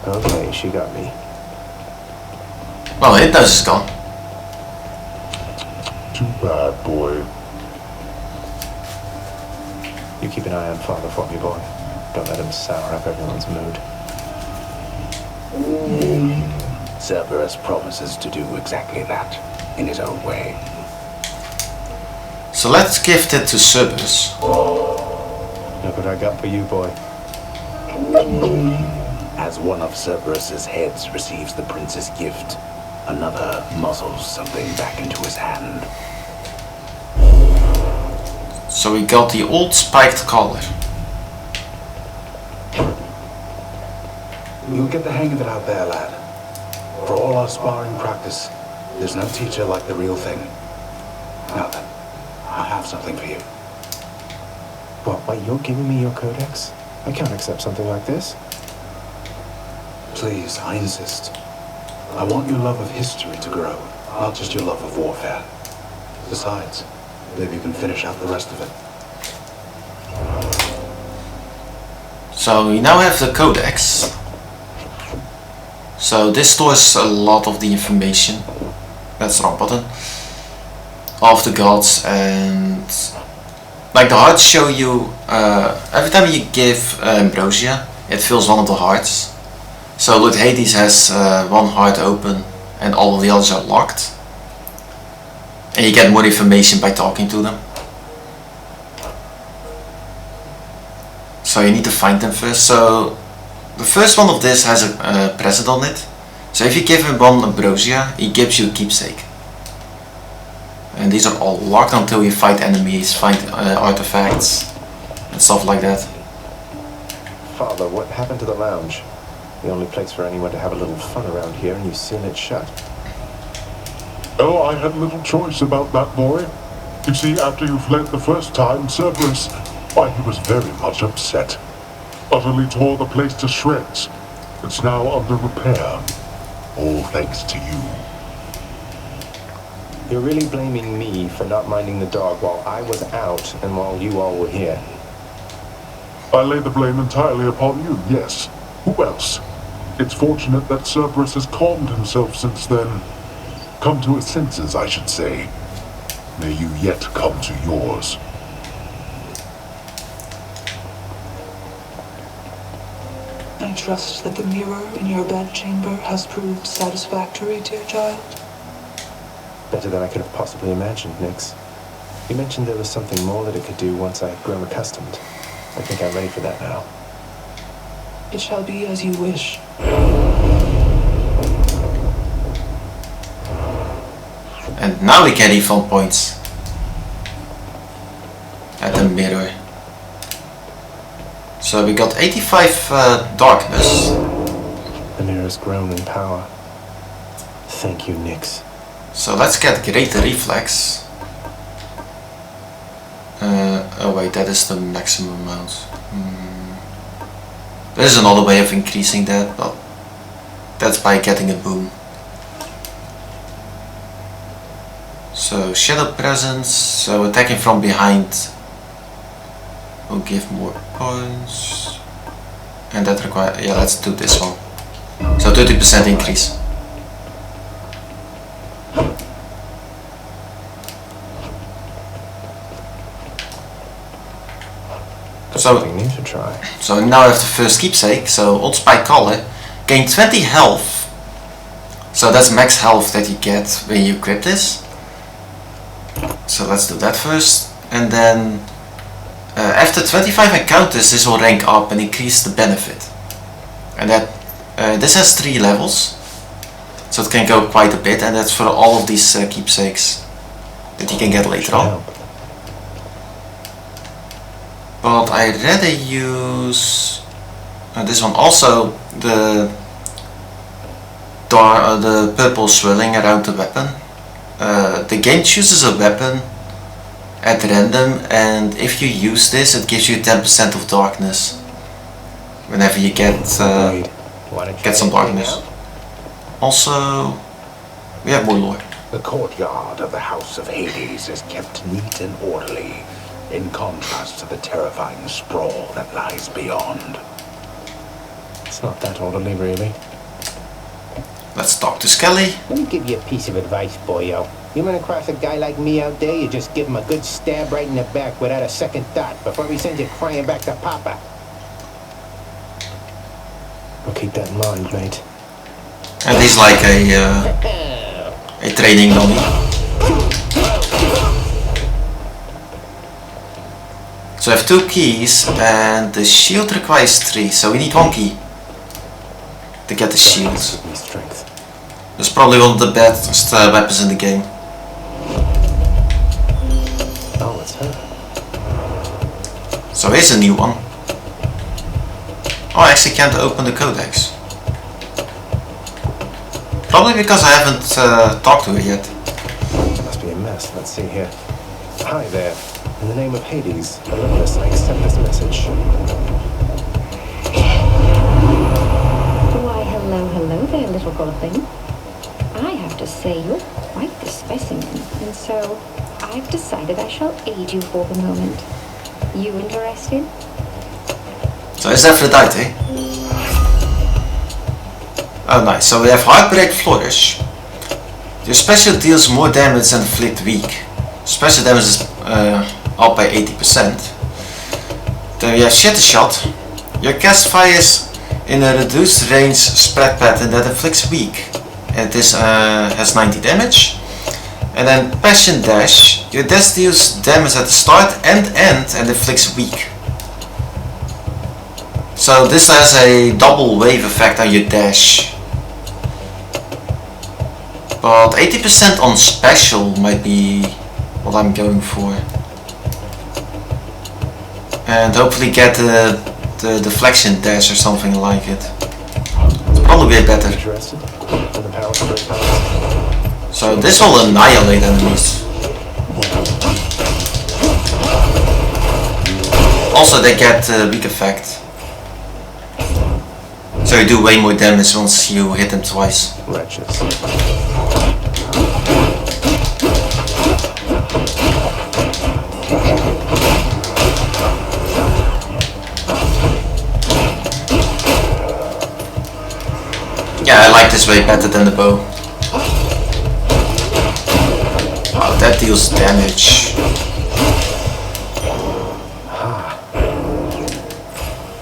Okay, she got me. Well, hypnosis is gone. Too bad, boy. You keep an eye on Father for me, boy. Don't let him sour up everyone's mood. Cerberus promises to do exactly that, in his own way. So let's gift it to Cerberus. Look what I got for you, boy. As one of Cerberus's heads receives the prince's gift, another muzzles something back into his hand. So we got the old spiked collar. You'll get the hang of it out there, lad. For all our sparring practice, there's no teacher like the real thing. Now then, I have something for you. What, wait, you're giving me your codex? I can't accept something like this. Please, I insist. I want your love of history to grow, not just your love of warfare. Besides, maybe you can finish out the rest of it. So we now have the codex. So this stores a lot of the information. That's the wrong button. Of the gods, and like the hearts show you every time you give ambrosia, it fills one of the hearts. So Lord Hades has one heart open and all of the others are locked. And you get more information by talking to them. So you need to find them first. So the first one of this has a present on it. So if you give him one ambrosia, he gives you a keepsake. And these are all locked until you fight enemies, find artifacts and stuff like that. Father, what happened to the lounge? The only place for anyone to have a little fun around here, and you seal it shut. Oh, I had little choice about that, boy. You see, after you fled the first time, Cerberus, why, he was very much upset. Utterly tore the place to shreds. It's now under repair. All thanks to you. You're really blaming me for not minding the dog while I was out and while you all were here. I lay the blame entirely upon you, yes. Who else? It's fortunate that Cerberus has calmed himself since then. Come to his senses, I should say. May you yet come to yours. I trust that the mirror in your bedchamber has proved satisfactory, dear child. Better than I could have possibly imagined, Nix. You mentioned there was something more that it could do once I'd grown accustomed. I think I'm ready for that now. It shall be as you wish. And now we can refund points at the mirror. So we got 85 darkness. The mirror's grown in power. Thank you, Nix. So let's get greater reflex. Oh wait, that is the maximum amount. There's another way of increasing that, but that's by getting a boom. So shadow presence, so attacking from behind will give more points. And that requires, yeah, let's do this one. So 30% increase. Something new to try. So now I have the first keepsake, so old spike collar, gain 20 health. So that's max health that you get when you equip this. So let's do that first, and then after 25 encounters this will rank up and increase the benefit. And that this has 3 levels, so it can go quite a bit, and that's for all of these keepsakes that you can get later on. But I'd rather use this one. Also, the purple swirling around the weapon. The game chooses a weapon at random, and if you use this, it gives you 10% of darkness whenever you get some darkness. Also, we have more lore. The courtyard of the House of Hades is kept neat and orderly, in contrast to the terrifying sprawl that lies beyond. It's not that orderly, really. Let's talk to Skelly. Let me give you a piece of advice, boyo. You run across a guy like me out there, you just give him a good stab right in the back without a second thought before he sends you crying back to Papa. I'll keep that in mind, mate. And he's like a training dummy. So I have 2 keys and the shield requires 3, so we need 1 key to get the shield. Give me strength. It's probably one of the best weapons in the game. Oh, it's her. So here's a new one. Oh, I actually can't open the codex. Probably because I haven't talked to her yet. Must be a mess. Let's see here. Hi there. In the name of Hades, Olympus, I accept this message. Why, hello there, little Goblin. I have to say you're quite the specimen, and so I've decided I shall aid you for the moment. You interested? So is Aphrodite? Oh nice, so we have Heartbreak Flourish. Your special deals more damage than Inflict Weak. Special damage is up by 80%. Then we have Shatter Shot. Your cast fires in a reduced range spread pattern that inflicts weak. And this has 90 damage. And then Passion Dash. Your dash deals damage at the start and end and inflicts weak. So this has a double wave effect on your dash. But 80% on special might be what I'm going for. And hopefully get the deflection dash or something like it. It's probably way better. Interested? In the power of great powers? So this will annihilate enemies. Also they get weak effect. So you do way more damage once you hit them twice. Wretches. Yeah, I like this way better than the bow. Oh, that deals damage.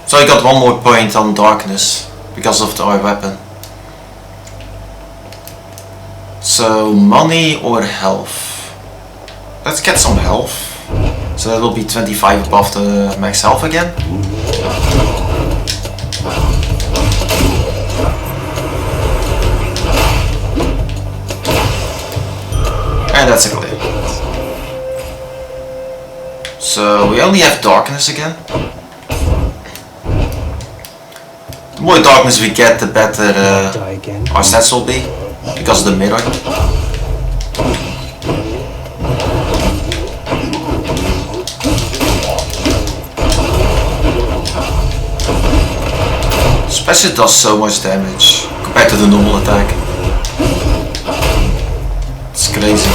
So I got 1 more point on darkness because of our weapon. So money or health? Let's get some health. So that will be 25 above the max health again. And that's a clear. So we only have darkness again. The more darkness we get, the better our stats will be, because of the mirror. Especially does so much damage compared to the normal attack. It's crazy.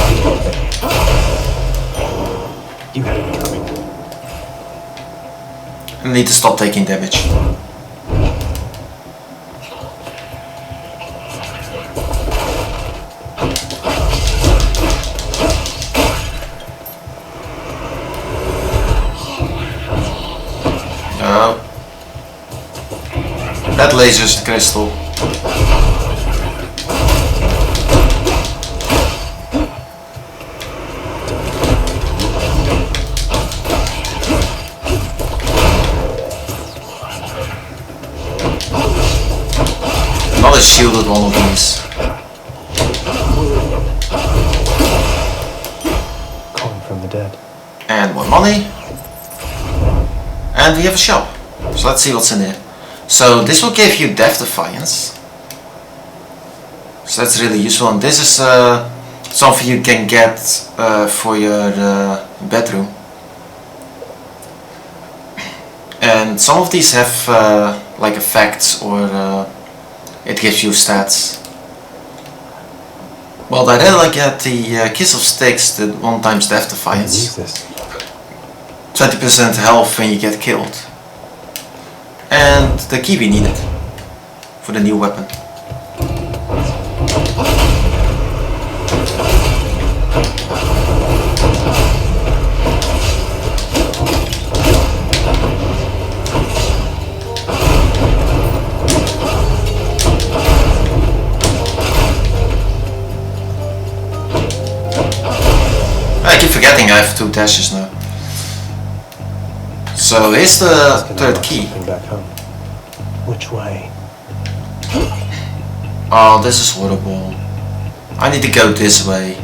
You had it coming. I need to stop taking damage. No. That laser's the crystal. Another shielded one of these. Calling from the dead. And more money. And we have a shop. So let's see what's in here. So this will give you Death Defiance. So that's really useful. And this is something you can get for your bedroom. And some of these have like effects or it gives you stats. Well, I really get the Kiss of Styx, the 1 times Death Defiance. Use this. 20% health when you get killed. And the key we needed. for the new weapon. I keep forgetting I have 2 dashes now. So here's the third key. Back home. Which way? Oh, this is horrible. I need to go this way.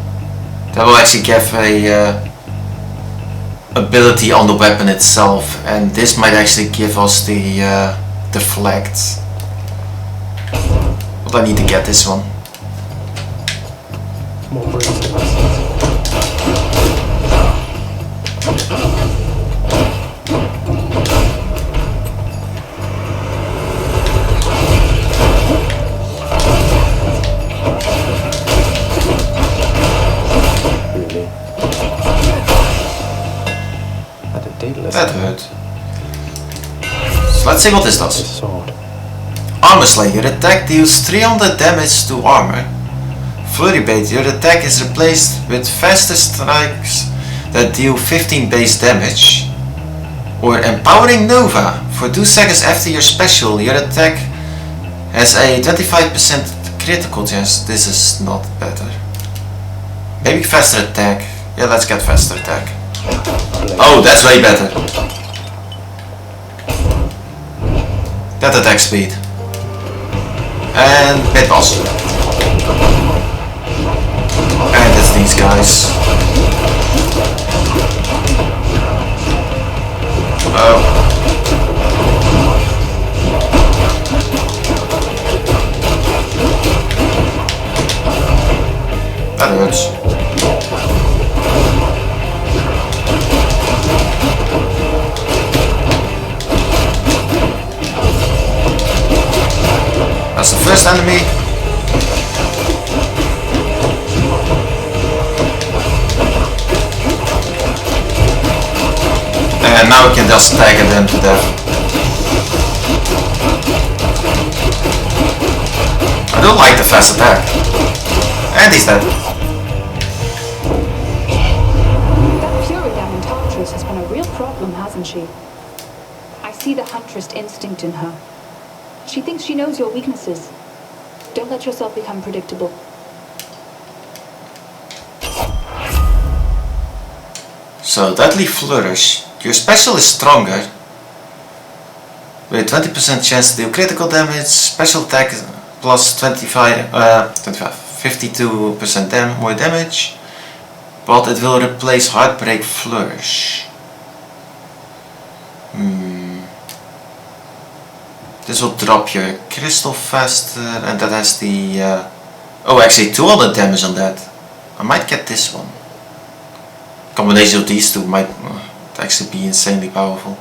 That will actually give a ability on the weapon itself, and this might actually give us the deflect. But I need to get this one. More bricks. That hurt. So let's see what this does. Sword. Armor Slayer. Your attack deals 300 damage to armor. Flurry Bait. Your attack is replaced with faster strikes that deal 15 base damage. Or Empowering Nova. For 2 seconds after your special, your attack has a 25% critical chance. This is not better. Maybe faster attack. Yeah, let's get faster attack. Oh, that's way better. That attack speed. And bit boss. And it's these guys. Oh. That hurts. That's the first enemy. And now we can just stagger them to death. I don't like the fast attack. And he's dead. That fury down in Tartarus has been a real problem, hasn't she? I see the huntress instinct in her. She thinks she knows your weaknesses. Don't let yourself become predictable. So, Deadly Flourish. Your special is stronger. With 20% chance to deal critical damage. Special attack plus 52% more damage. But it will replace Heartbreak Flourish. This will drop your crystal faster, and that has the... oh, actually 200 damage on that. I might get this one. Combination of these two might actually be insanely powerful.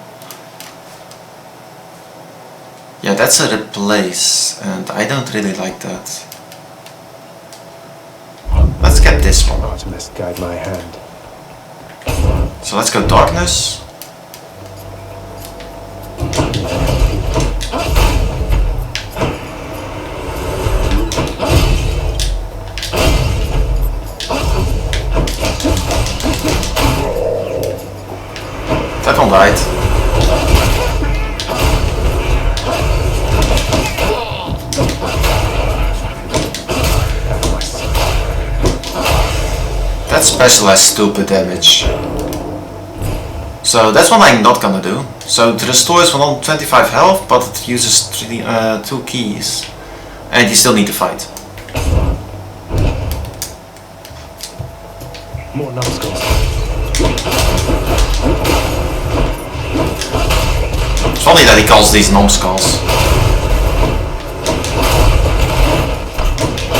Yeah, that's a replace, and I don't really like that. Let's get this one. Artemis, guide my hand. So let's go Darkness. That one died. That special has stupid damage. So that's what I'm not gonna do. So it restores 125 health, but it uses 2 keys. And you still need to fight. More numbskulls. It's funny that he calls these numbskulls.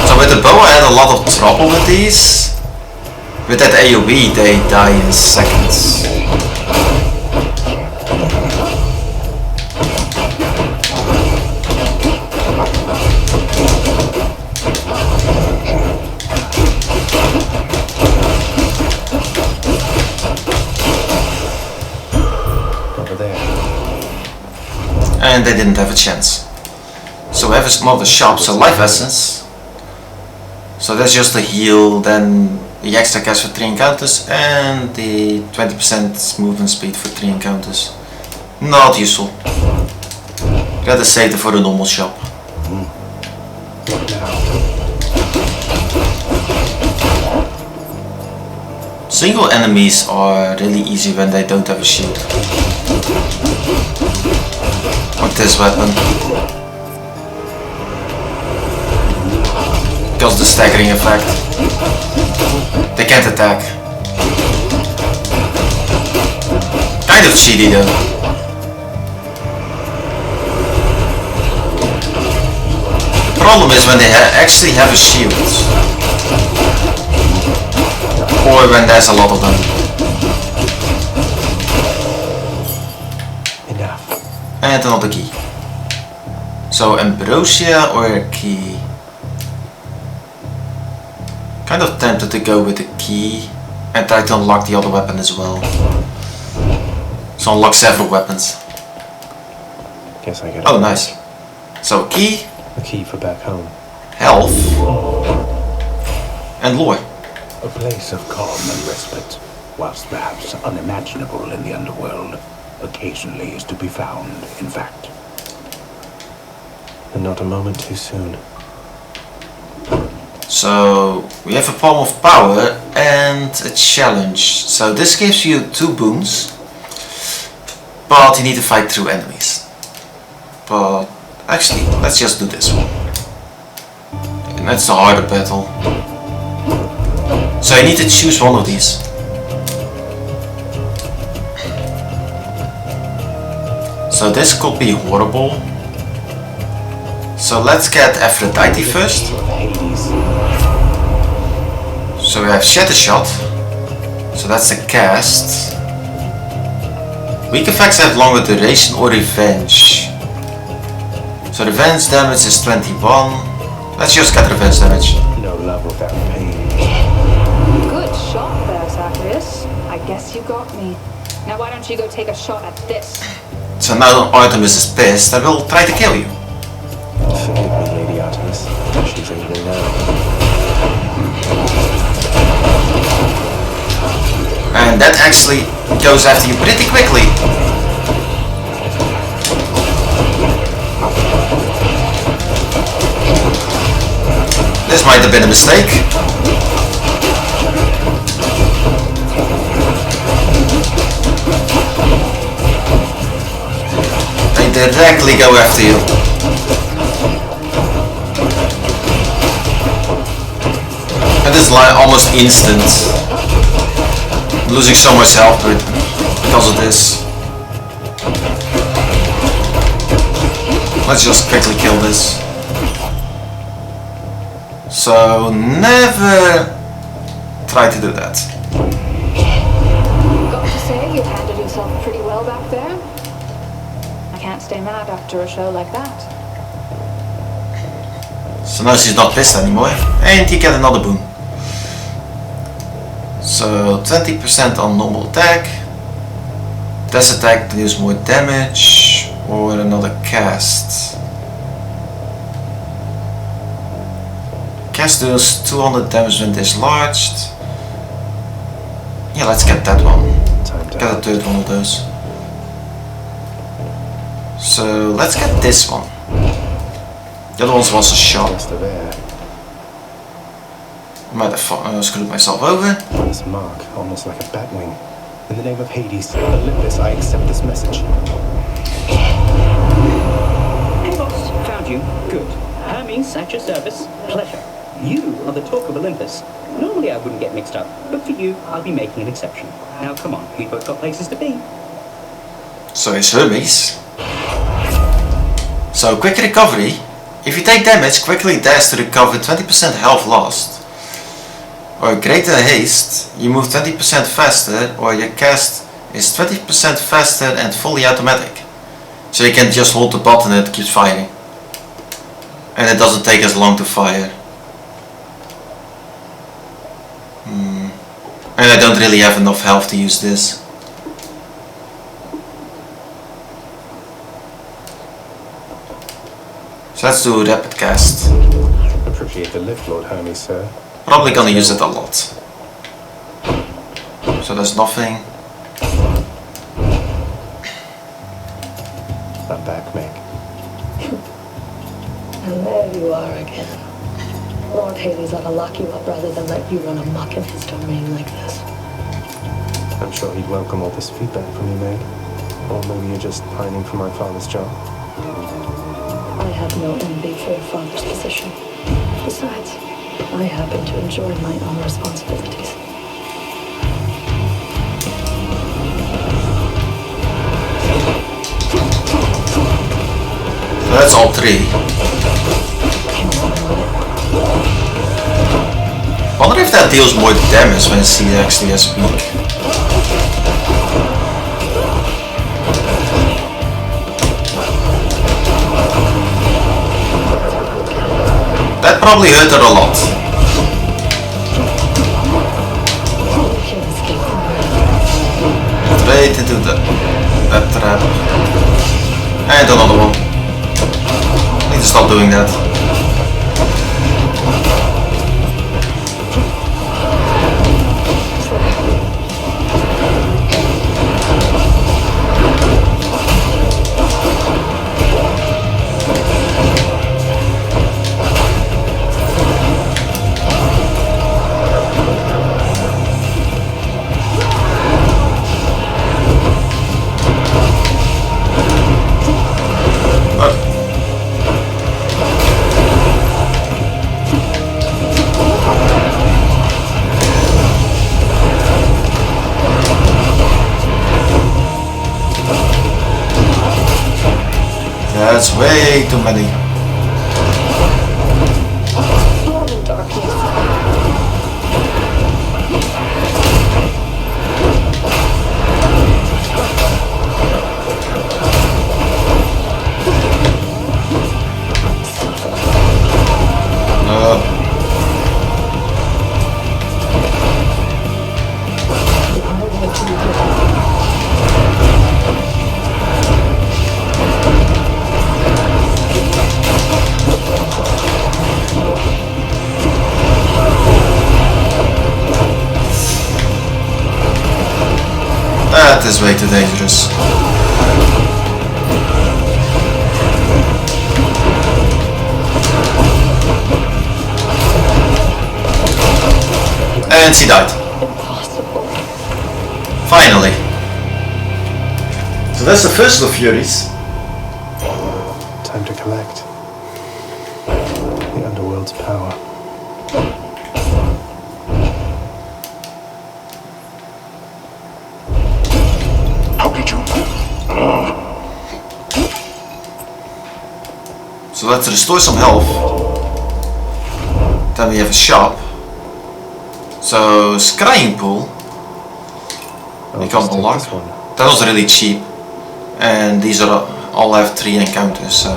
So with the bow I had a lot of trouble with these. With that AoE they die in seconds. And they didn't have a chance. So we have a smaller shop, so life essence. So that's just a heal, then the extra cash for 3 encounters and the 20% movement speed for 3 encounters. Not useful. Gotta save it for the normal shop. Single enemies are really easy when they don't have a shield. With this weapon. Because the staggering effect. They can't attack. Kind of cheaty though. The problem is when they actually have a shield. Or when there's a lot of them. Enough. And another key. So ambrosia or a key? Kind of tempted to go with the key and try to unlock the other weapon as well. So unlock several weapons. Guess I get it. Oh, nice. So key, A key for back home. health, and lore. A place of calm and respite, whilst perhaps unimaginable in the underworld, occasionally is to be found, in fact. And not a moment too soon. So we have a palm of power and a challenge. So this gives you 2 boons, but you need to fight through enemies. But actually, let's just do this one. And that's the harder battle. So you need to choose one of these. So this could be horrible. So let's get Aphrodite first. So we have Shatter Shot. So that's a cast. Weak effects have longer duration or revenge. So revenge damage is 21. Let's just get revenge damage. No love without pain. Good shot there, Zacharias. I guess you got me. Now why don't you go take a shot at this? So now Artemis is pissed and will try to kill you. Forgive me, Lady Artemis. She's angry now. And that actually goes after you pretty quickly. This might have been a mistake. They directly go after you. And this is like almost instant. I'm losing so much health because of this. Let's just quickly kill this. So never try to do that. Got to say, you've handled yourself pretty well back there. I can't stay mad after a show like that. So now she's not pissed anymore. And you get another boon. So 20% on normal attack. This attack deals more damage. Or another cast. Cast deals 200 damage when dislodged. Yeah, let's get that one. Time to Get a third one of those. So let's get this one. The other one was a shot. Just of air. I might have screwed myself over. This mark, almost like a bat wing. In the name of Hades, Olympus, I accept this message. Hey boss, found you. Good. Hermes, at your service. Pleasure. You are the talk of Olympus. Normally I wouldn't get mixed up, but for you, I'll be making an exception. Now come on, we've both got places to be. So it's Hermes. So quick recovery. If you take damage, quickly dash to recover 20% health lost. Or greater haste, you move 20% faster, or your cast is 20% faster and fully automatic. So you can just hold the button and it keeps firing. And it doesn't take as long to fire. And I don't really have enough health to use this. So let's do rapid cast. Appreciate the lift, Lord Hermes, sir. Probably gonna use it a lot. So there's nothing. I'm back, Meg. And there you are again. Lord Hades ought to lock you up rather than let you run amok in his domain like this. I'm sure he'd welcome all this feedback from you, Meg. Or maybe you're just pining for my father's job. I have no envy for your father's position. Besides, I happen to enjoy my own responsibilities. So that's all three. Wonder if that deals more damage when she actually has weak. That probably hurt her a lot. Straight into that trap. And another one. Need to stop doing that. That's way too many. That is way too dangerous. And she died. Impossible. Finally. So that's the first of the Furies. Time to collect. The underworld's power. So let's restore some health. Then we have a shop. So scrying pool. We can unlock. That was really cheap. And these are all have 3 encounters. So.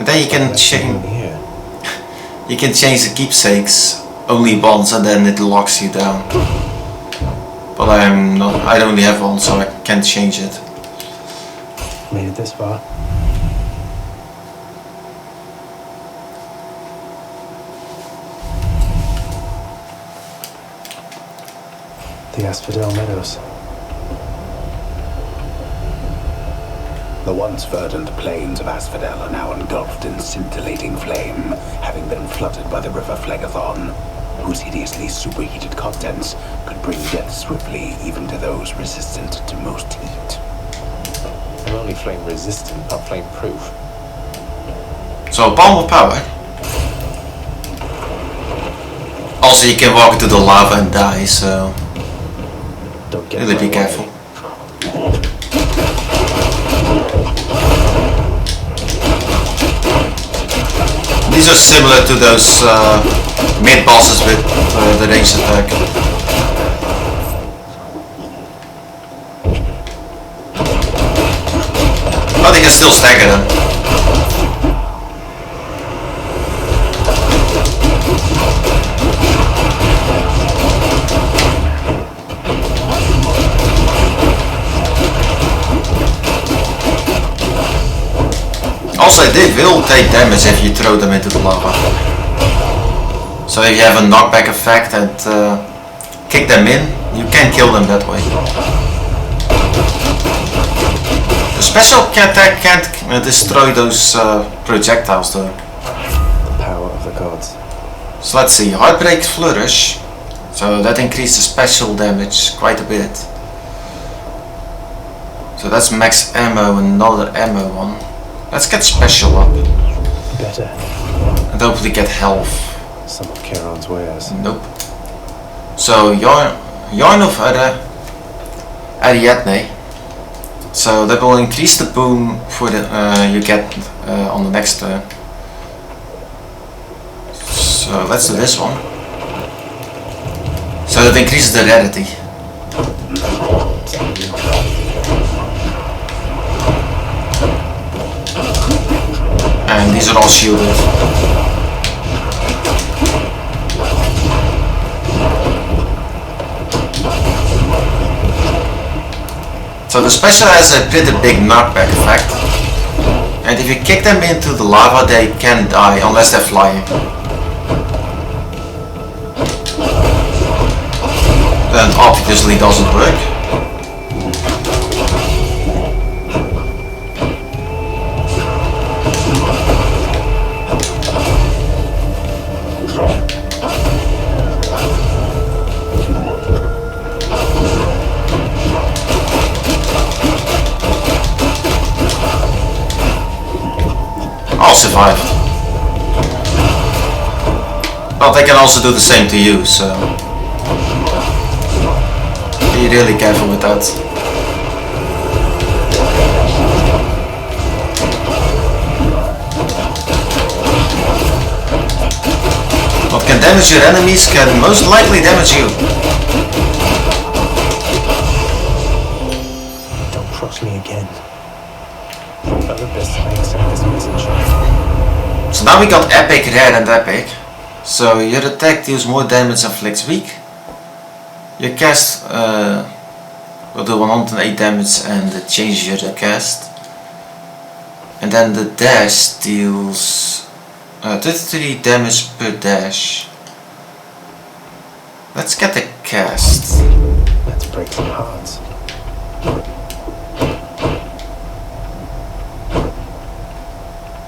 And then you can change. You can change the keepsakes only once, and then it locks you down. But I don't really have one, so I can't change it. Made it this far. The Asphodel Meadows. The once verdant plains of Asphodel are now engulfed in scintillating flame, having been flooded by the river Phlegethon, whose hideously superheated contents could bring death swiftly even to those resistant to most heat. I'm only flame resistant, not flame proof. So palm of power. Also, you can walk into the lava and die, so Don't get really be careful. These are similar to those mid bosses with the ranged attack. But they can still stagger them. Also will take damage if you throw them into the lava. So if you have a knockback effect and kick them in, you can kill them that way. The special attack can't destroy those projectiles though. The power of the gods. So let's see, Heartbreak Flourish. So that increases special damage quite a bit. So that's max ammo, another ammo one. Let's get special up. Better. And hopefully get health. Some of Charon's wares. Nope. So Yarn of Ariadne. So that will increase the boon for the you get on the next turn. So let's do this one. So that increases the rarity. And these are all shielded. So the special has a pretty big knockback effect. And if you kick them into the lava, they can die unless they're flying. Then obviously doesn't work. I'll survive. Well, they can also do the same to you, so be really careful with that. What can damage your enemies can most likely damage you. Don't trust me again. Olympus makes this message. So now we got epic, rare and epic. So your attack deals more damage and inflicts weak. Your cast will do 108 damage and it changes your cast. And then the dash deals 33 damage per dash. Let's get the cast. Let's break some hearts.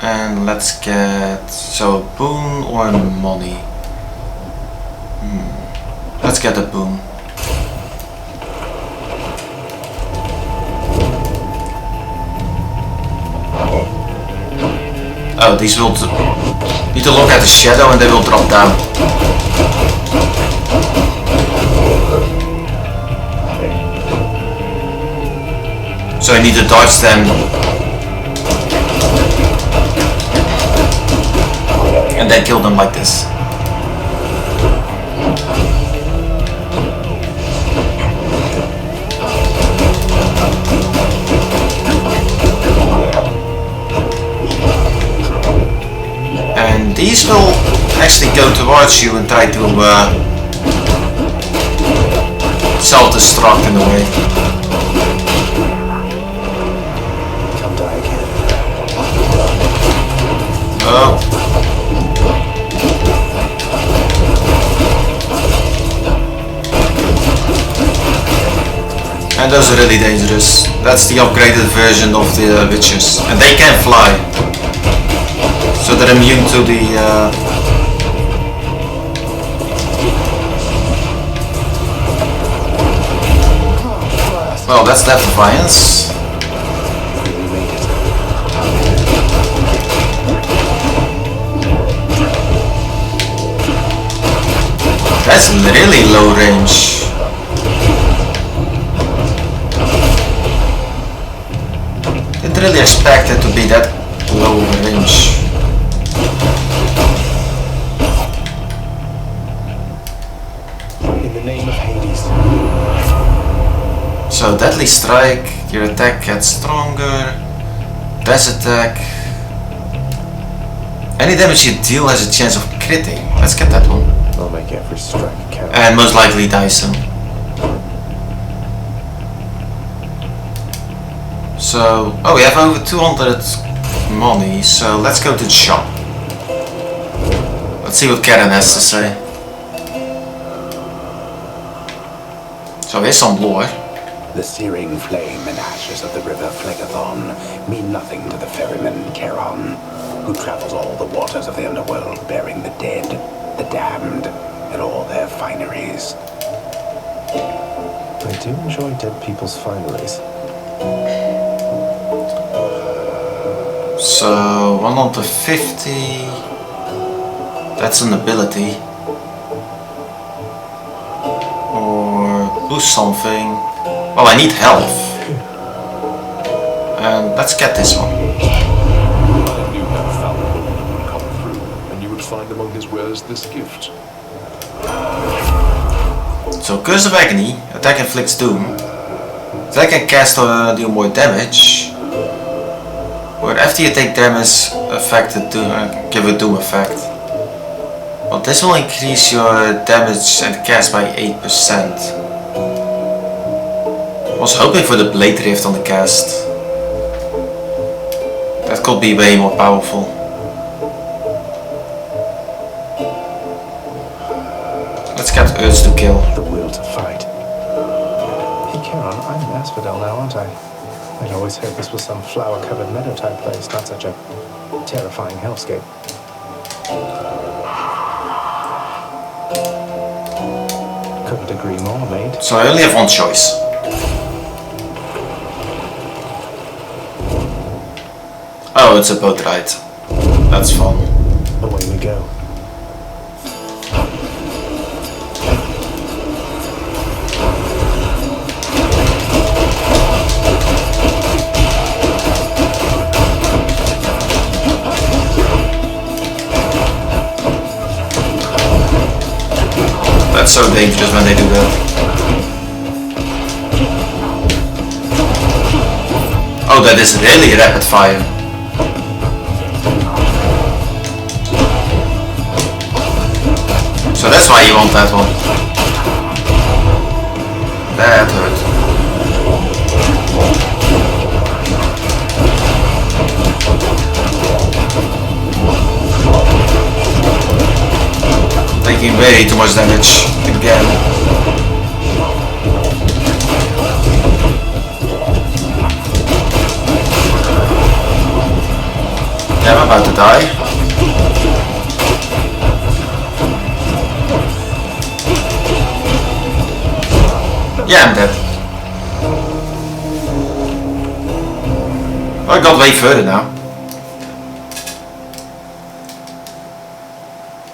And let's get, so boon or money. Let's get a boon. Oh, these will need to look at the shadow and they will drop down. So I need to dodge them. And then kill them like this. And these will actually go towards you and try to self-destruct in a way. Come die again. Oh. And those are really dangerous. That's the upgraded version of the witches. And they can fly. So they're immune to the... Well, that's Death Defiance. That's really low range. Didn't really expect it to be that low range. In the name of Hades. So Deadly Strike, your attack gets stronger. Dash attack. Any damage you deal has a chance of critting. Let's get that one. I'll make every strike count. And most likely die soon. So, oh, we have over 200 money, so let's go to the shop. Let's see what Karen has to say. So here's some lore. The searing flame and ashes of the river Phlegathon mean nothing to the ferryman Charon, who travels all the waters of the underworld bearing the dead, the damned, and all their fineries. I do enjoy dead people's fineries. So 150. That's an ability. Or boost something. Well, I need health. And let's get this one. I knew that fallible would come through, and you would find among his wares this gift. So Curse of Agony, attack inflicts doom. Attack and cast or deal more damage. Or after you take damage, affected give a doom effect. Well, this will increase your damage and cast by 8%. I was hoping for the Blade Rift on the cast. That could be way more powerful. Let's get Urge to kill. The will to fight. Hey Charon, I'm in Asphodel now, aren't I? I'd always heard this was some flower-covered meadow-type place, not such a terrifying hellscape. Couldn't agree more, mate. So I only have one choice. Oh, it's a boat ride. That's fun. Away we go. That's so dangerous when they do that. Oh, that is really rapid fire. So that's why you want that one. That hurt. Taking way too much damage again. Yeah, I'm about to die. Yeah, I'm dead. I got way further now.